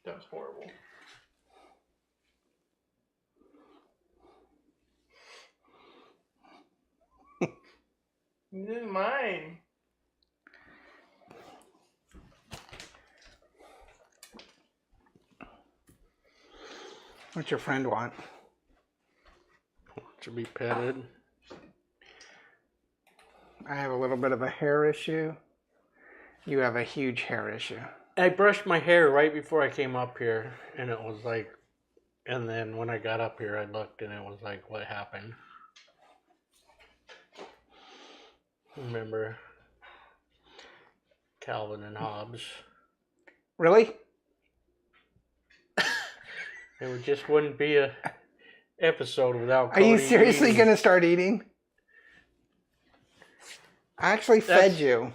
That was horrible. This is mine. What's your friend want? To be petted. I have a little bit of a hair issue. You have a huge hair issue. I brushed my hair right before I came up here, and it was like, and then when I got up here, I looked, and it was like, what happened? Remember Calvin and Hobbes? Really? There just wouldn't be a episode without Are you Cody seriously eating. going to start eating? I actually fed you.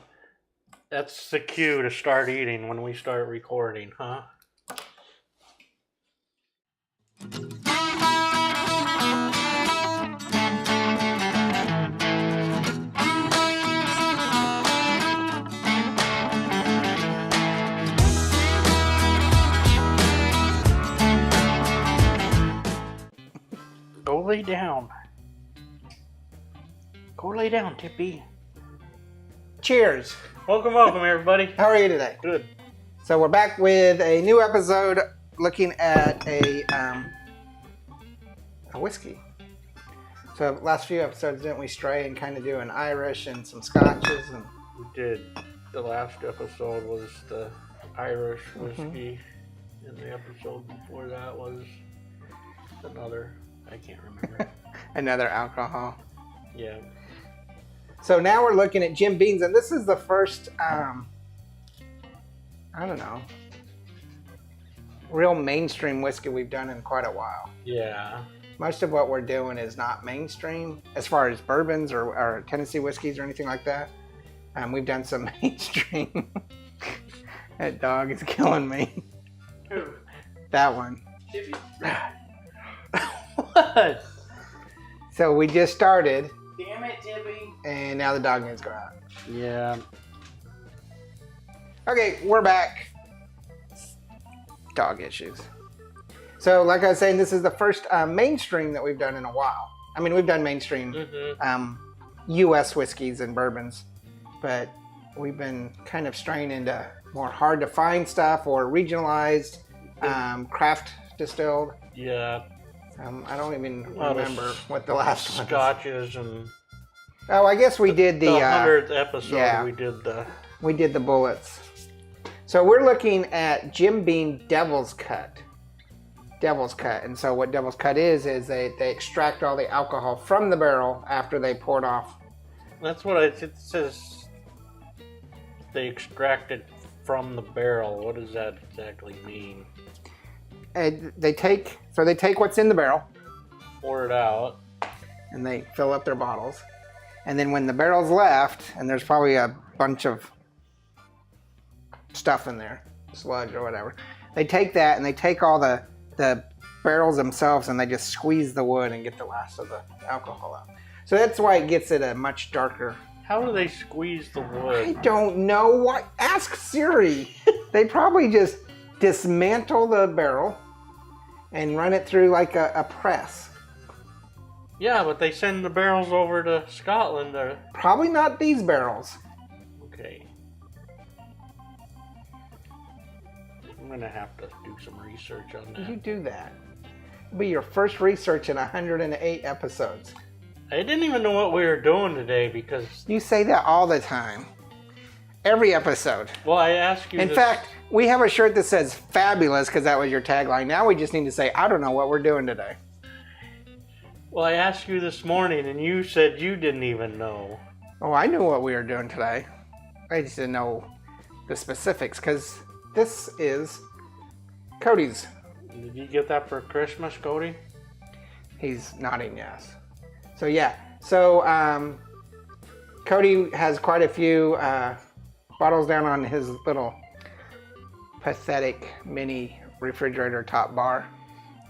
That's the cue to start eating when we start recording, huh? Go lay down. Go lay down, Tippy. Cheers. Welcome, everybody. How are you today? Good. So we're back with a new episode looking at a whiskey. So last few episodes, didn't we stray and kind of do an Irish and some scotches? And We did. The last episode was the Irish whiskey, and the episode before that was another. I can't remember. another alcohol. Yeah. So now we're looking at Jim Beam's, and this is the first, I don't know, real mainstream whiskey we've done in quite a while. Yeah. Most of what we're doing is not mainstream as far as bourbons or Tennessee whiskeys or anything like that. We've done some mainstream. That dog is killing me. Who? That one. Tippy? What? So we just started, Damn it, Tippy. and now the dog needs to go out. Yeah. Okay, we're back. Dog issues. So, like I was saying, this is the first mainstream that we've done in a while. I mean, we've done mainstream U.S. whiskeys and bourbons, but we've been kind of straying into more hard-to-find stuff or regionalized, craft distilled. Yeah. I don't even remember what the last one was. Scotches and Oh, I guess we did the 100th episode. yeah. We did the bullets. So we're looking at Jim Beam Devil's Cut. Devil's Cut. And so what Devil's Cut is they extract all the alcohol from the barrel after they pour it off. That's what it says. They extract it from the barrel. What does that exactly mean? And they take what's in the barrel Pour it out. and they fill up their bottles. And then when the barrel's left, and there's probably a bunch of stuff in there, sludge or whatever, they take that and they take all the barrels themselves and they just squeeze the wood and get the last of the alcohol out. So that's why it gets it a much darker. How do they squeeze the I wood? don't know. What? Ask Siri. They probably just dismantle the barrel and run it through like a press. Yeah, but they send the barrels over to Scotland. Probably not these barrels. Okay. I'm gonna have to do some research on that. You do that. It'll be your first research in 108 episodes. I didn't even know what we were doing today because. You say that all the time. Every episode. Well, I asked you. In fact, we have a shirt that says fabulous because that was your tagline. Now we just need to say, I don't know what we're doing today. Well, I asked you this morning and you said you didn't even know. Oh, I knew what we were doing today. I just didn't know the specifics because this is Cody's. Did you get that for Christmas, Cody? He's nodding yes. So yeah, so Cody has quite a few bottles down on his little pathetic mini refrigerator top bar.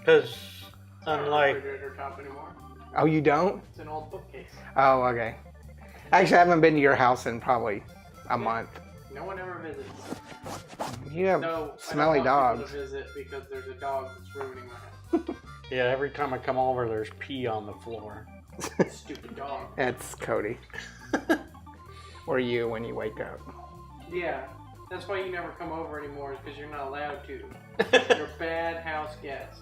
Because unlike... Refrigerator top anymore. Oh, you don't? It's an old bookcase. Oh, okay. Actually, I haven't been to your house in probably a month. No one ever visits. You have No, smelly I don't want dogs. people to visit because there's a dog that's ruining my house. Yeah, every time I come over, there's pee on the floor. Stupid dog. That's Cody. Or you when you wake up. Yeah, that's why you never come over anymore, is because you're not allowed to. You're a bad house guest.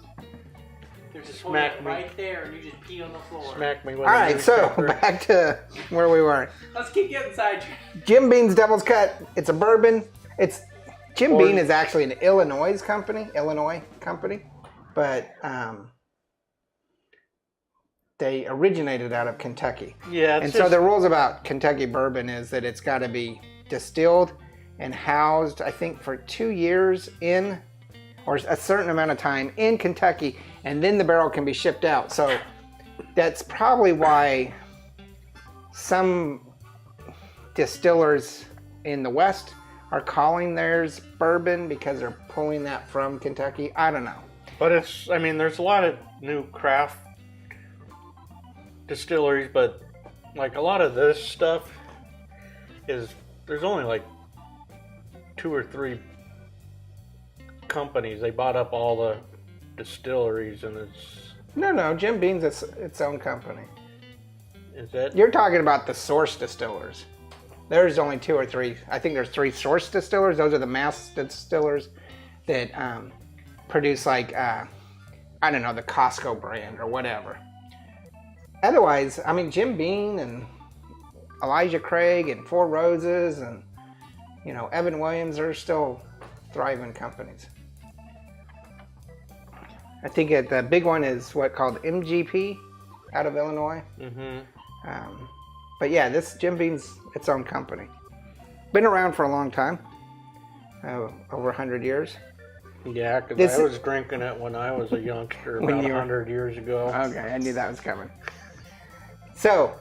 There's a toilet right there, and you just pee on the floor. Smack me with All a right, so newspaper. back to where we were. Let's keep getting sidetracked. Jim Beam's Devil's Cut. It's a bourbon. Jim Beam is actually an Illinois company, but they originated out of Kentucky. Yeah, And so the rules about Kentucky bourbon is that it's got to be distilled and housed, I think, for 2 years in, or a certain amount of time in Kentucky, and then the barrel can be shipped out. So that's probably why some distillers in the West are calling theirs bourbon, because they're pulling that from Kentucky. I don't know. But there's a lot of new craft distilleries, but like a lot of this stuff there's only like 2 or 3 companies. They bought up all the distilleries, and it's... No, Jim Beam's its own company. Is that... You're talking about the source distillers. There's only 2 or 3. I think there's 3 source distillers. Those are the mass distillers that produce like, I don't know, the Costco brand or whatever. Otherwise, Jim Beam and Elijah Craig and Four Roses and, Evan Williams are still thriving companies. I think the big one is called MGP out of Illinois. Mm-hmm. But yeah, this Jim Beam's its own company. Been around for a long time, over 100 years. Yeah, because I was drinking it when I was a youngster about 100 years ago. Okay, I knew that was coming. So,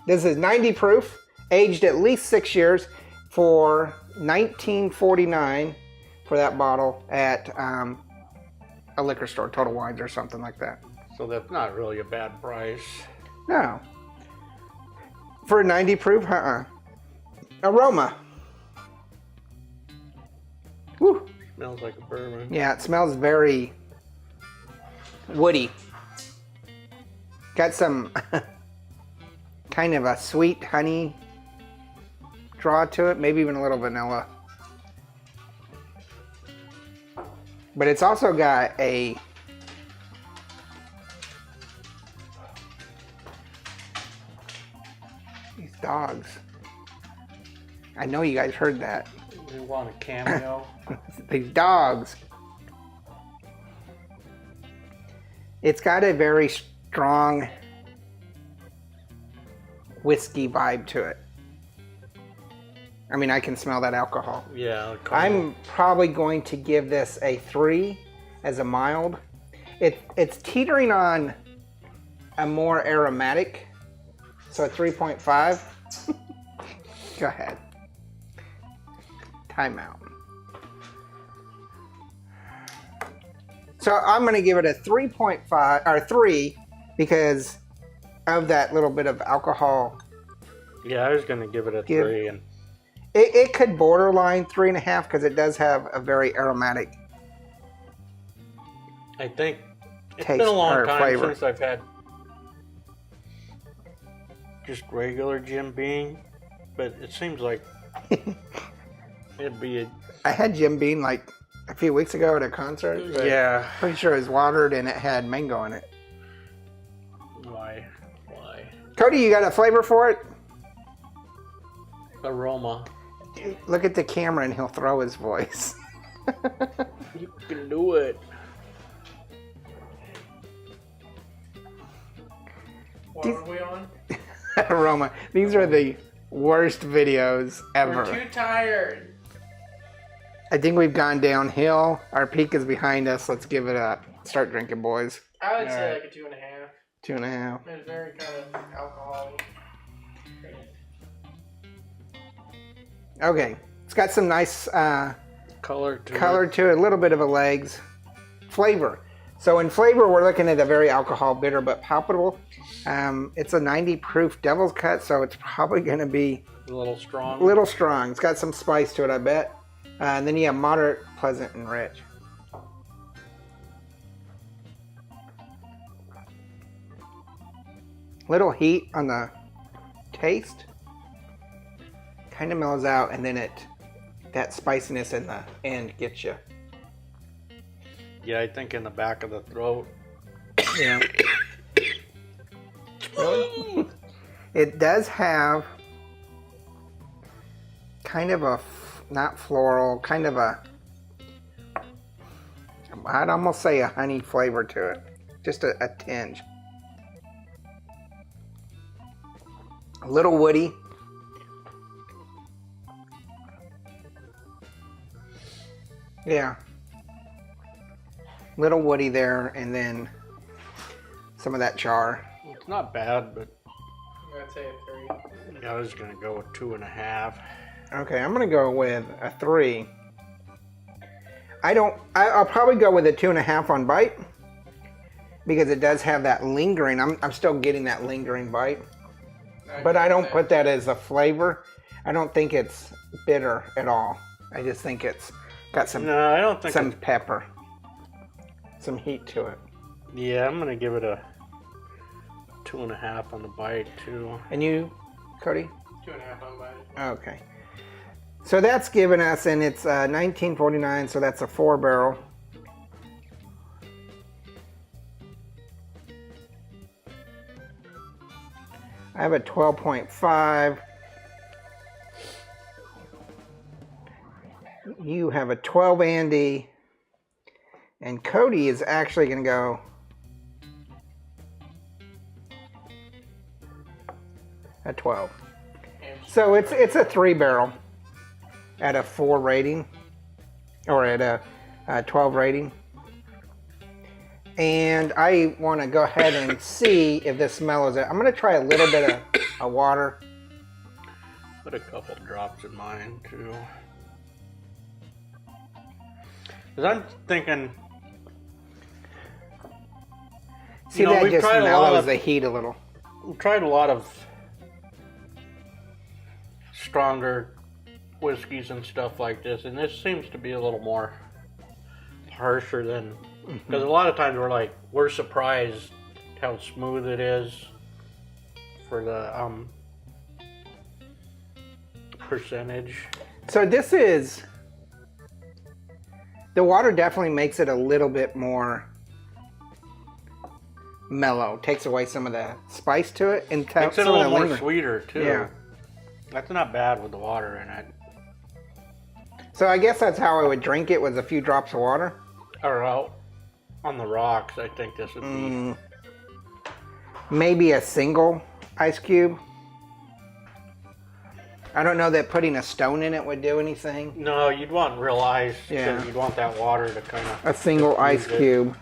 this is 90 proof, aged at least 6 years, for $19.49 for that bottle at a liquor store, Total Wines or something like that. So that's not really a bad price. No. For 90 proof, Aroma. Woo. Smells like a bourbon. Yeah, it smells very woody. Got some kind of a sweet honey draw to it, maybe even a little vanilla. But it's also got these dogs. I know you guys heard that. You want a cameo? These dogs. It's got a very strong whiskey vibe to it. I can smell that alcohol. Yeah. I'm probably going to give this a 3 as a mild. It's teetering on a more aromatic, so a 3.5. Go ahead. Time out. So I'm going to give it a 3.5 or 3 because of that little bit of alcohol. Yeah, I was going to give it a 3. And it could borderline 3.5 because it does have a very aromatic. I think it's taste been a long or time flavor. since I've had just regular Jim Beam, but it seems like it'd be I had Jim Beam like a few weeks ago at a concert. yeah. Pretty sure it was watered and it had mango in it. Why? Cody, you got a flavor for it? Aroma. Look at the camera and he'll throw his voice. You can do it. What are we on? Aroma. These are the worst videos ever. We're too tired. I think we've gone downhill. Our peak is behind us. Let's give it up. Start drinking, boys. I would say Alright. like a 2.5. 2.5. It's very kind of alcoholic. Okay. It's got some nice Color to to it. A little bit of a legs. Flavor. So in flavor, we're looking at a very alcohol bitter but palpable. It's a 90 proof Devil's Cut, so it's probably going to be a little strong. a little strong. It's got some spice to it, I bet. And then you have moderate, pleasant, and rich. Little heat on the taste. Kind of mellows out, and then that spiciness in the end gets you. Yeah, I think in the back of the throat. Yeah. Really? It does have kind of a, not floral, kind of a, I'd almost say a honey flavor to it. Just a tinge. A little woody. Yeah. Little woody there, and then some of that char. It's not bad, but I'd say a 3. yeah, I was gonna go with 2.5. Okay, I'm gonna go with a 3. I'll probably go with a 2.5 on bite because it does have that lingering. I'm still getting that lingering bite, but I don't put that as a flavor. I don't think it's bitter at all. I just think it's got some. No, I don't think some pepper, some heat to it. Yeah, I'm gonna give it a 2.5 on the bite too. And you, Cody? 2.5 on bite. Okay. So that's given us, and it's 1949, so that's a 4-barrel. I have a 12.5. You have a 12, Andy. And Cody is actually going to go at 12. So it's a 3-barrel at a 4 rating, or at a 12 rating. And I want to go ahead and see if this mellows it. I'm going to try a little bit of water. Put a couple drops in mine too. Because I'm thinking, See, that just mellows the heat a little. We've tried a lot of stronger whiskeys and stuff like this, and this seems to be a little more harsher than, because a lot of times we're surprised how smooth it is for the percentage. So this is, the water definitely makes it a little bit more mellow, takes away some of the spice to it, and makes it a little more sweeter too. Yeah. That's not bad with the water in it. So I guess that's how I would drink it, with a few drops of water. Or out on the rocks, I think this would be. Maybe a single ice cube. I don't know that putting a stone in it would do anything. No, you'd want real ice. Yeah. Because you'd want that water to kind of. A single ice cube.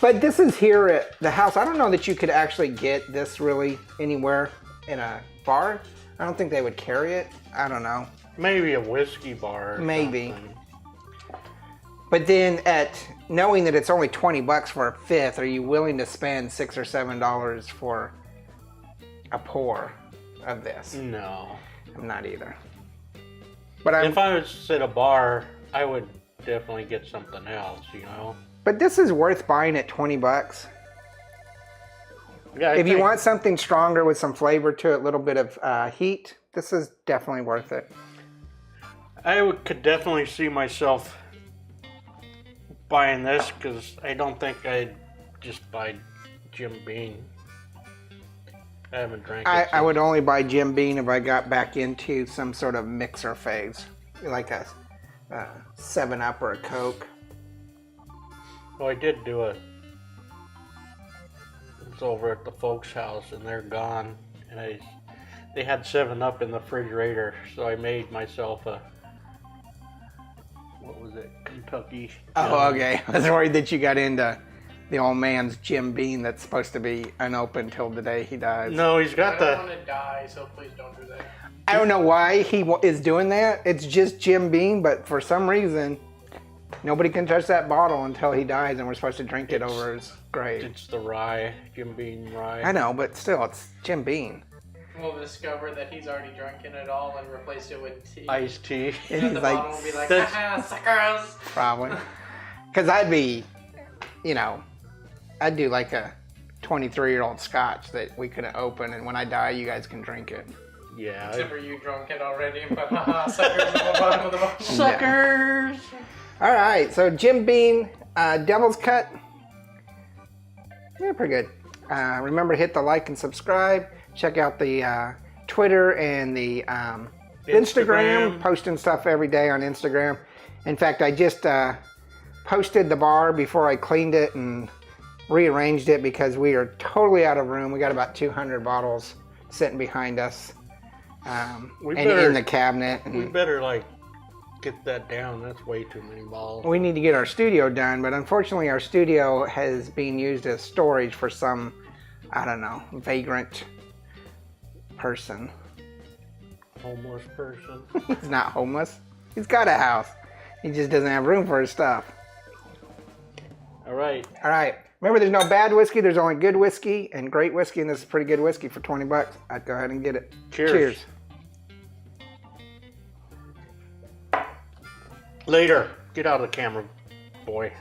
But this is here at the house. I don't know that you could actually get this really anywhere in a bar. I don't think they would carry it. I don't know. Maybe a whiskey bar. Maybe. Something. But then, knowing that it's only $20 for a fifth, are you willing to spend $6 or $7 for a pour of this? No. I'm not either. But if I was at a bar, I would definitely get something else, you know. But this is worth buying at $20. Yeah. If you want something stronger with some flavor to it, a little bit of heat, this is definitely worth it. I could definitely see myself buying this, because I don't think I'd just buy Jim Beam. I haven't drank it. I would only buy Jim Beam if I got back into some sort of mixer phase, like a 7-Up or a Coke. Well, I did do it. It was over at the folks' house, and they're gone. And they had 7-Up in the refrigerator, so I made myself a, what was it, Kentucky. Oh, okay. I was worried that you got into the old man's Jim Beam that's supposed to be unopened till the day he dies. No, he's got I don't want to die, so please don't do that. I don't know why he is doing that. It's just Jim Beam, but for some reason, nobody can touch that bottle until he dies, and we're supposed to drink it over his grave. It's the rye, Jim Beam rye. I know, but still, it's Jim Beam. We'll discover that he's already drunken it all and replace it with tea. Iced tea. And the bottle will be like, haha, suckers! Probably. Because I'd be, I'd do like a 23-year-old scotch that we couldn't open, and when I die, you guys can drink it. Yeah. Except for you drunk it already and put haha, suckers on the bottom of the bottle. Suckers! All right, so Jim Beam, Devil's Cut. Yeah, pretty good. Remember to hit the like and subscribe. Check out the Twitter and the Instagram. Posting stuff every day on Instagram. In fact, I just posted the bar before I cleaned it and rearranged it because we are totally out of room. We got about 200 bottles sitting behind us in the cabinet. We better get that down. That's way too many bottles. We need to get our studio done, but unfortunately our studio has been used as storage for some, I don't know, vagrant person. Homeless person. He's not homeless. He's got a house. He just doesn't have room for his stuff. All right. Remember, there's no bad whiskey. There's only good whiskey and great whiskey, and this is pretty good whiskey for $20. I'd go ahead and get it. Cheers. Later. Get out of the camera, boy.